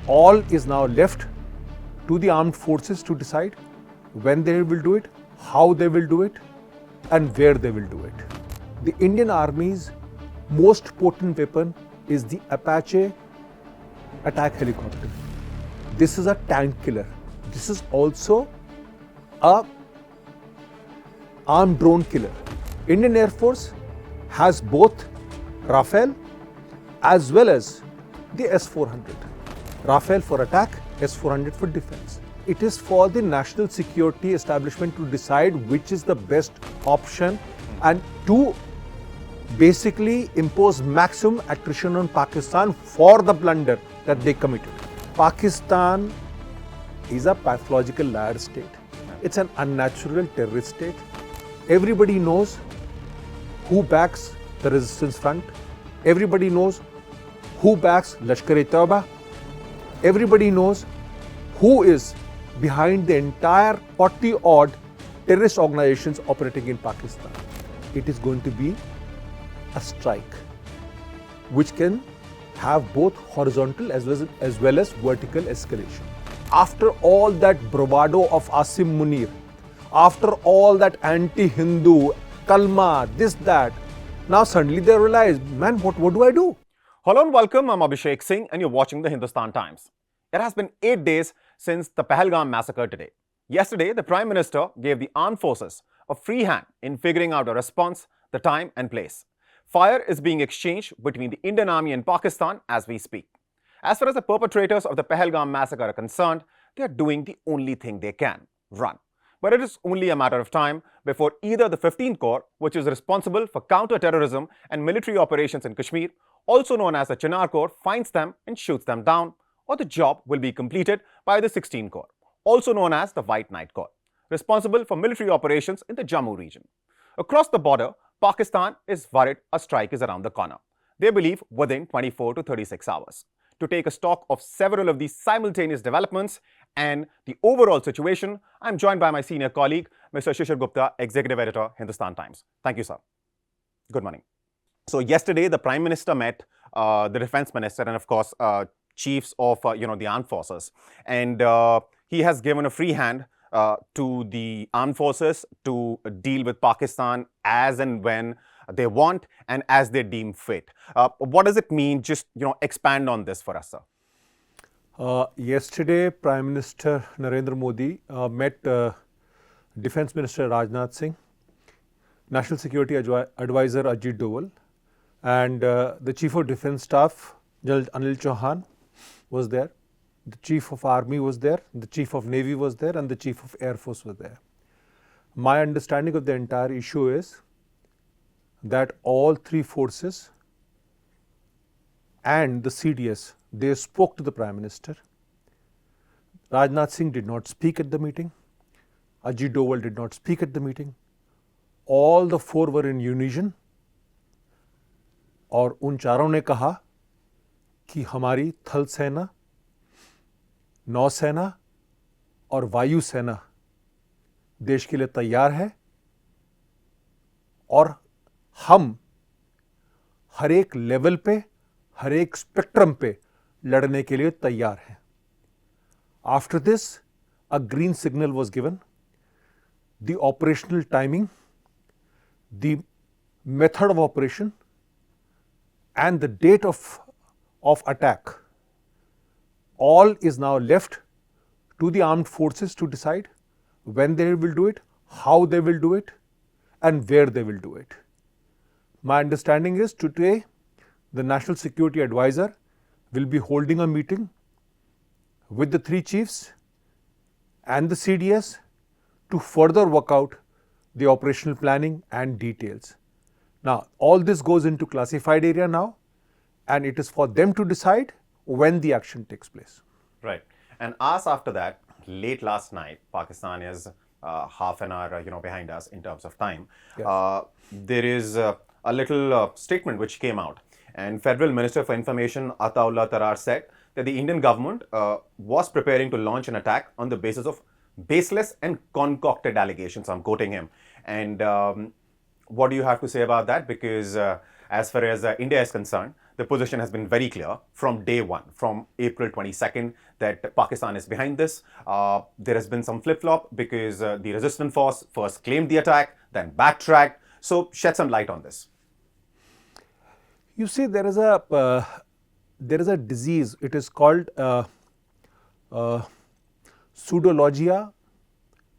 All is now left to the armed forces to decide when they will do it, how they will do it, and where they will do it. The Indian Army's most potent weapon is the Apache attack helicopter. This is a tank killer. This is also a armed drone killer. Indian Air Force has both Rafale as well as the S-400. Rafale for attack, S-400 for defense. It is for the national security establishment to decide which is the best option and to basically impose maximum attrition on Pakistan for the blunder that they committed. Pakistan is a pathological liar state. It's an unnatural terrorist state. Everybody knows who backs the resistance front. Everybody knows who backs Lashkar-e-Taiba. Everybody knows who is behind the entire 40-odd terrorist organizations operating in Pakistan. It is going to be a strike which can have both horizontal as well as vertical escalation. After all that bravado of Asim Munir, after all that anti-Hindu, Kalma, this, that, now suddenly they realize, man, what do I do? Hello and welcome, I'm Abhishek Singh and you're watching the Hindustan Times. It has been 8 days since the Pahalgam massacre today. Yesterday, the Prime Minister gave the armed forces a free hand in figuring out a response, the time and place. Fire is being exchanged between the Indian Army and Pakistan as we speak. As far as the perpetrators of the Pahalgam massacre are concerned, they are doing the only thing they can, run. But it is only a matter of time before either the 15th Corps, which is responsible for counter-terrorism and military operations in Kashmir, also known as the Chinar Corps, finds them and shoots them down, or the job will be completed by the 16th Corps, also known as the White Knight Corps, responsible for military operations in the Jammu region. Across the border, Pakistan is worried a strike is around the corner. They believe within 24 to 36 hours. To take a stock of several of these simultaneous developments and the overall situation, I'm joined by my senior colleague, Mr. Shishir Gupta, Executive Editor, Hindustan Times. Thank you, sir. Good morning. So yesterday, the Prime Minister met the Defense Minister and, of course, chiefs of the armed forces, and he has given a free hand to the armed forces to deal with Pakistan as and when they want and as they deem fit. What does it mean? Just expand on this for us, sir. Yesterday, Prime Minister Narendra Modi met Defense Minister Rajnath Singh, National Security Advisor Ajit Doval, and the Chief of Defense Staff, General Anil Chauhan, was there. The Chief of Army was there, the Chief of Navy was there, and the Chief of Air Force was there. My understanding of the entire issue is that all three forces and the CDS, they spoke to the Prime Minister. Rajnath Singh did not speak at the meeting. Ajit Doval did not speak at the meeting. All the four were in unison. और उन चारों ने कहा कि हमारी थल सेना, नौसेना और वायु सेना देश के लिए तैयार है और हम हर एक लेवल पे, हर एक स्पेक्ट्रम पे लड़ने के लिए तैयार हैं. After this, a green signal was given. The operational timing, the method of operation, and the date of attack, all is now left to the armed forces to decide when they will do it, how they will do it, and where they will do it. My understanding is today the National Security Advisor will be holding a meeting with the three chiefs and the CDS to further work out the operational planning and details. Now, all this goes into classified area now, and it is for them to decide when the action takes place. Right. And us after that, late last night, Pakistan is half an hour behind us in terms of time. Yes. There is a little statement which came out, and Federal Minister for Information Ataullah Tarar said that the Indian government was preparing to launch an attack on the basis of baseless and concocted allegations. I'm quoting him. And what do you have to say about that? Because as far as India is concerned, the position has been very clear from day one, from April 22nd, that Pakistan is behind this. There has been some flip-flop because the resistance force first claimed the attack, then backtracked. So shed some light on this. You see, there is a disease. It is called pseudologia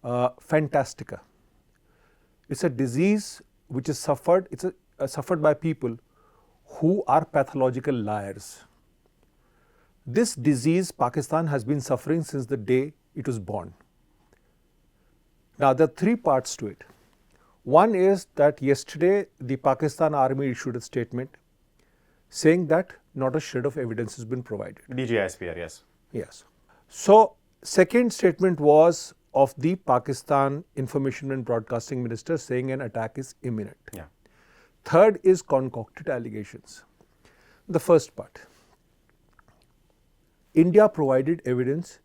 fantastica. It's a disease which is suffered. It's suffered by people who are pathological liars. This disease Pakistan has been suffering since the day it was born. Now there are three parts to it. One is that yesterday the Pakistan Army issued a statement saying that not a shred of evidence has been provided. DGISPR, yes. Yes. So second statement was of the Pakistan Information and Broadcasting Minister saying an attack is imminent. Yeah. Third is concocted allegations. The first part. India provided evidence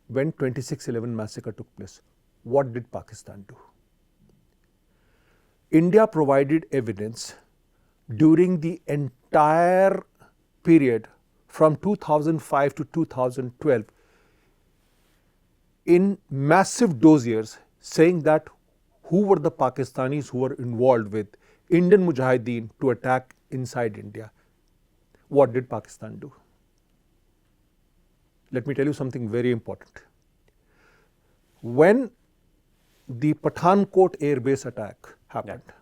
when 26/11 massacre took place. What did Pakistan do? India provided evidence during the entire period from 2005 to 2012 in massive dossiers saying that who were the Pakistanis who were involved with Indian Mujahideen to attack inside India. What did Pakistan do? Let me tell you something very important. When the Pathankot Air Base attack happened,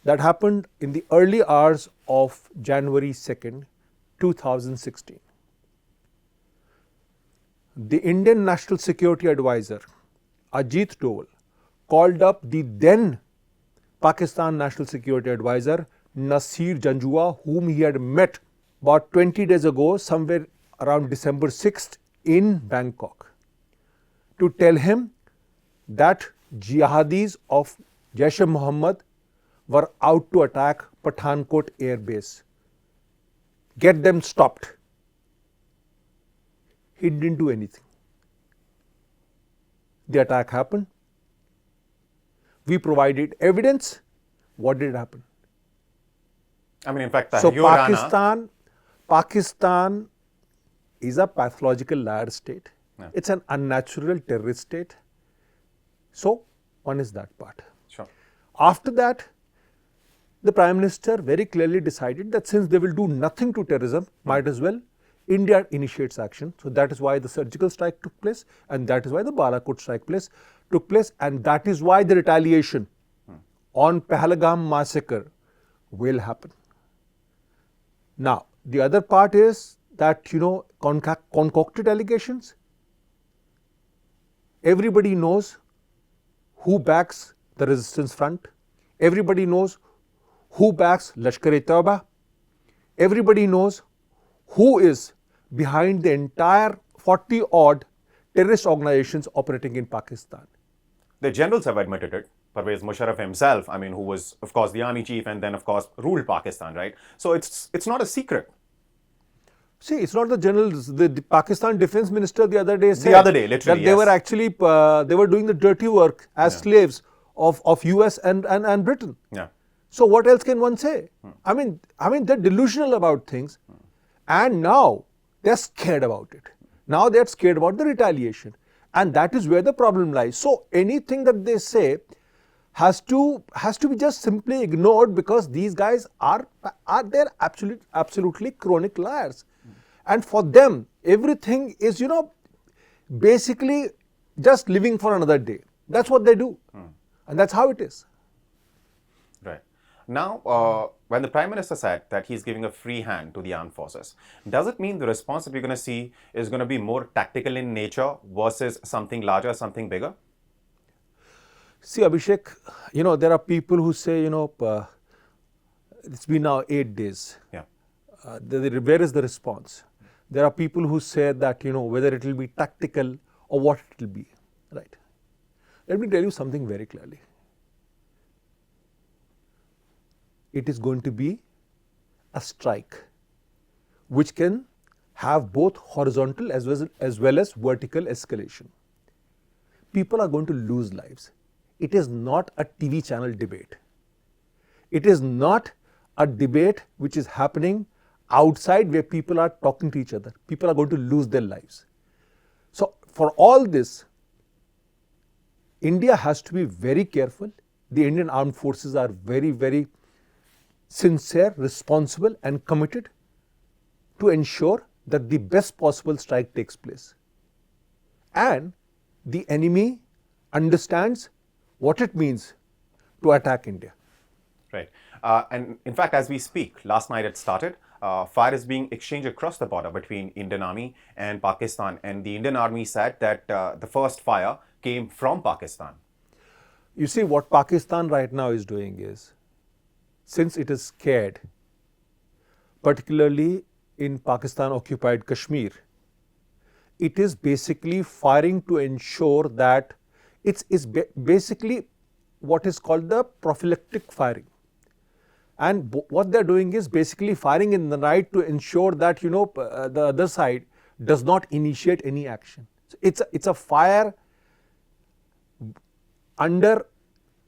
that happened in the early hours of January 2nd, 2016. The Indian National Security Advisor, Ajit Doval, called up the then Pakistan National Security Advisor, Nasir Janjua, whom he had met about 20 days ago, somewhere around December 6th in Bangkok, to tell him that jihadis of Jaish-e-Mohammed were out to attack Pathankot Air Base. Get them stopped. He didn't do anything. The attack happened. We provided evidence. What did happen? I mean, in fact, So Pakistan is a pathological liar state. Yeah. It's an unnatural terrorist state. So one is that part. Sure. After that, the Prime Minister very clearly decided that since they will do nothing to terrorism, might as well India initiates action. So that is why the surgical strike took place, and that is why the Balakot strike took place, and that is why the retaliation on Pahalgam massacre will happen. Now, the other part is that, concocted allegations. Everybody knows who backs the resistance front. Everybody knows who backs Lashkar-e-Taiba. Everybody knows who is behind the entire 40-odd terrorist organizations operating in Pakistan. The generals have admitted it. Pervez Musharraf himself, I mean, who was, of course, the army chief and then, of course, ruled Pakistan, right? So it's not a secret. See, it's not the generals. The Pakistan Defense Minister the other day said literally, that they were actually they were doing the dirty work as slaves of US and Britain. Yeah. So what else can one say? I mean they're delusional about things, and now they're scared about it. Now they're scared about the retaliation, and that is where the problem lies. So anything that they say has to be just simply ignored, because these guys are they're absolutely chronic liars. And for them, everything is, basically just living for another day. That's what they do. And that's how it is. Right. Now, when the Prime Minister said that he's giving a free hand to the armed forces, does it mean the response that we're going to see is going to be more tactical in nature versus something larger, something bigger? See, Abhishek, there are people who say, it's been now 8 days. Yeah. Where is the response? There are people who say that, whether it will be tactical or what it will be, right? Let me tell you something very clearly. It is going to be a strike which can have both horizontal as well as vertical escalation. People are going to lose lives. It is not a TV channel debate. It is not a debate which is happening outside where people are talking to each other. People are going to lose their lives. So for all this, India has to be very careful. The Indian armed forces are very, very sincere, responsible and committed to ensure that the best possible strike takes place. And the enemy understands what it means to attack India. Right. And in fact, as we speak, last night it started. Fire is being exchanged across the border between Indian Army and Pakistan. And the Indian Army said that the first fire came from Pakistan. You see, what Pakistan right now is doing is, since it is scared, particularly in Pakistan-occupied Kashmir, it is basically firing to ensure that it's basically what is called the prophylactic firing. And what they're doing is basically firing in the night to ensure that, the other side does not initiate any action. So it's a fire under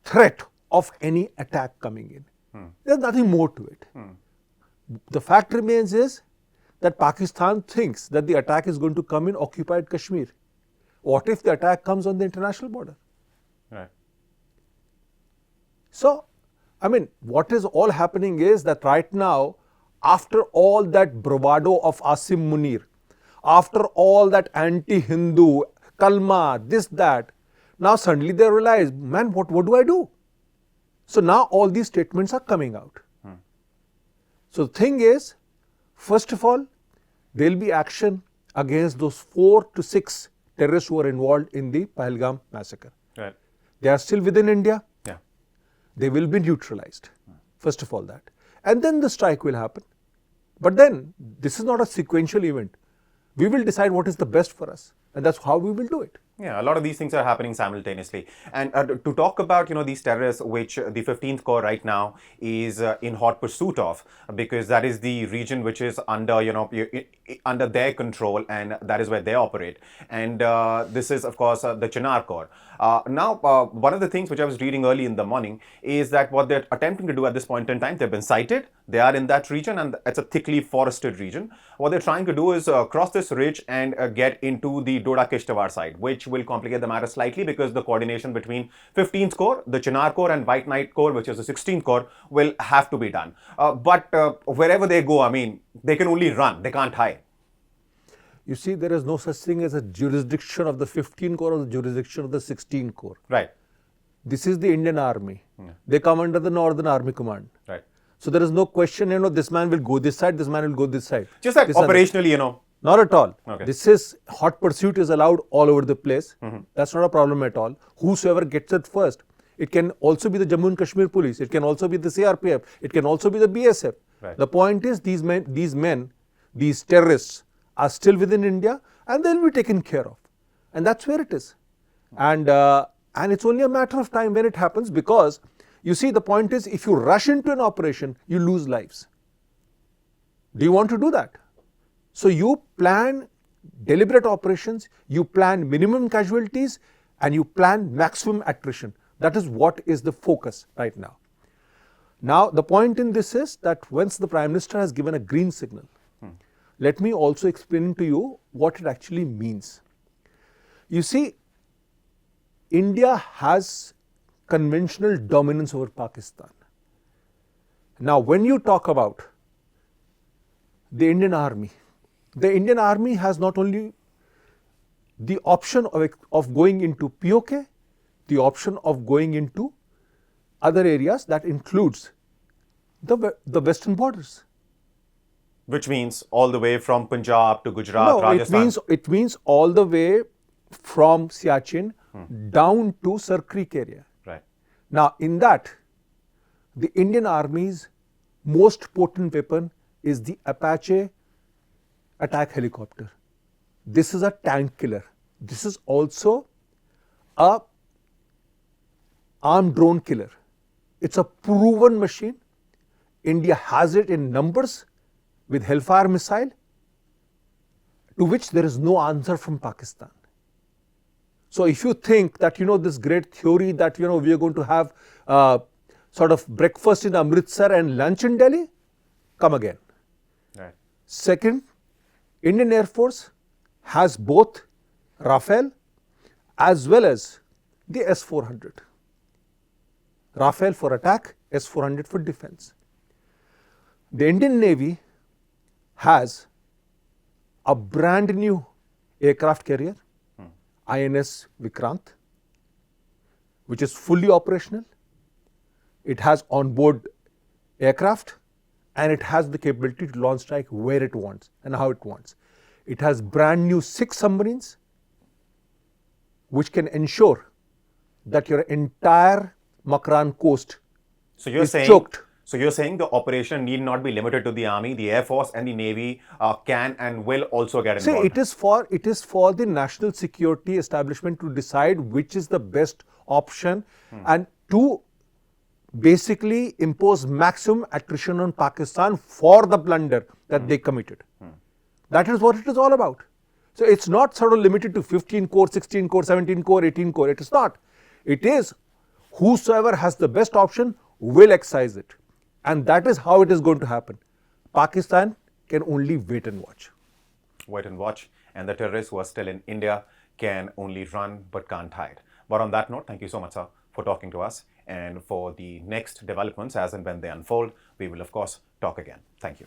threat of any attack coming in. There's nothing more to it. The fact remains is that Pakistan thinks that the attack is going to come in occupied Kashmir. What if the attack comes on the international border? Right. So, what is all happening is that right now, after all that bravado of Asim Munir, after all that anti-Hindu, Kalma, this, that, now suddenly they realize, man, what do I do? So now all these statements are coming out. So the thing is, first of all, there will be action against those 4 to 6 terrorists who are involved in the Pahalgam massacre. Right. They are still within India. Yeah. They will be neutralized. First of all that. And then the strike will happen. But then, this is not a sequential event. We will decide what is the best for us. And that's how we will do it. Yeah, a lot of these things are happening simultaneously. And to talk about, these terrorists, which the 15th Corps right now is in hot pursuit of, because that is the region which is under, under their control, and that is where they operate. And this is, of course, the Chinar Corps. Now, one of the things which I was reading early in the morning is that what they're attempting to do at this point in time, they've been sighted, they are in that region, and it's a thickly forested region. What they're trying to do is cross this ridge and get into the Doda-Kishtawar side, which will complicate the matter slightly because the coordination between 15th Corps, the Chinar Corps and White Knight Corps, which is the 16th Corps, will have to be done. But wherever they go, they can only run, they can't hide. You see, there is no such thing as a jurisdiction of the 15th Corps or the jurisdiction of the 16th Corps. Right. This is the Indian Army. They come under the Northern Army Command. Right. So there is no question, this man will go this side, this man will go this side. Just like operationally, Not at all. Okay. This is, hot pursuit is allowed all over the place. That's not a problem at all. Whosoever gets it first. It can also be the Jammu and Kashmir police. It can also be the CRPF. It can also be the BSF. Right. The point is these men, these terrorists are still within India and they'll be taken care of. And that's where it is. And it's only a matter of time when it happens, because you see, the point is, if you rush into an operation, you lose lives. Do you want to do that? So you plan deliberate operations, you plan minimum casualties, and you plan maximum attrition. That is what is the focus right now. Now, the point in this is that once the Prime Minister has given a green signal, let me also explain to you what it actually means. You see, India has conventional dominance over Pakistan. Now, when you talk about the Indian Army has not only the option of going into POK, the option of going into other areas that includes the western borders. Which means all the way from Punjab to Gujarat, Rajasthan. It means all the way from Siachen down to Sir Creek area. Right. Now, in that, the Indian Army's most potent weapon is the Apache attack helicopter. This is a tank killer. This is also a armed drone killer. It's a proven machine. India has it in numbers with Hellfire missile, to which there is no answer from Pakistan. So if you think that, this great theory that, we are going to have sort of breakfast in Amritsar and lunch in Delhi, come again. Right. Second, Indian Air Force has both Rafale as well as the S-400. Rafale for attack, S-400 for defense. The Indian Navy has a brand new aircraft carrier, INS Vikrant, which is fully operational. It has onboard aircraft and it has the capability to launch strike where it wants and how it wants. It has brand new 6 submarines which can ensure that your entire Makran coast is choked. So you're saying the operation need not be limited to the Army, the Air Force and the Navy can and will also get involved? See, it is for the national security establishment to decide which is the best option and to basically impose maximum attrition on Pakistan for the blunder that they committed. That is what it is all about. So it's not sort of limited to 15 core, 16 core, 17 core, 18 core. It is not. It is whosoever has the best option will excise it. And that is how it is going to happen. Pakistan can only wait and watch. Wait and watch. And the terrorists who are still in India can only run but can't hide. But on that note, thank you so much, sir, for talking to us. And for the next developments as and when they unfold, we will, of course, talk again. Thank you.